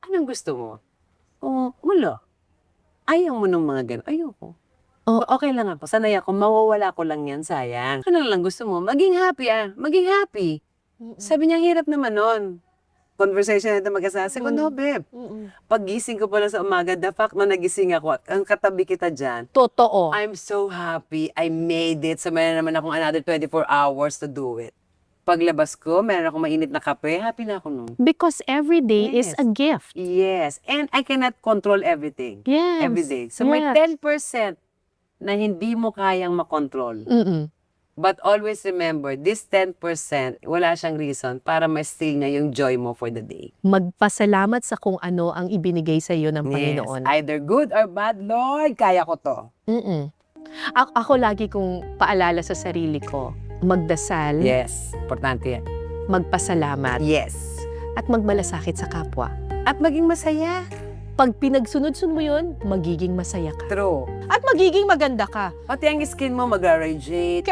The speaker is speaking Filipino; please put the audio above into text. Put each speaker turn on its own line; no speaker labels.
Anong gusto mo? Oh, wala. Ayaw mo ng mga gano'n. Ayoko.
Oh.
Okay lang ako. Sanay ako. Mawawala ko lang yan. Sayang. Ano lang gusto mo? Maging happy Maging happy. Sabi niya, hirap naman nun. Conversation natin mag-asawa. Sabi ko, no, babe. Pag-gising ko pala sa umaga, the fact na nagising ako at ang katabi kita dyan,
Totoo.
I'm so happy. I made it. So, meron naman akong another 24 hours to do it. Paglabas ko, meron akong mainit na kape. Happy na ako nun.
Because every day is
Yes.
a gift.
Yes. And I cannot control everything.
Yes.
Every day. So, may
Yes.
10% na hindi mo kayang makontrol. But always remember, this 10%, wala siyang reason para ma-steal niya yung joy mo for the day.
Magpasalamat sa kung ano ang ibinigay sa iyo ng Panginoon.
Yes. Either good or bad, Lord, kaya ko to.
Ako lagi kong paalala sa sarili ko, magdasal,
Yes. Importante yan.
magpasalamat,
Yes.
at magmalasakit sa kapwa.
At maging masaya.
Pag pinagsunod-sunod mo yun, magiging masaya ka.
True.
At magiging maganda ka.
Pati ang skin mo mag-radiate.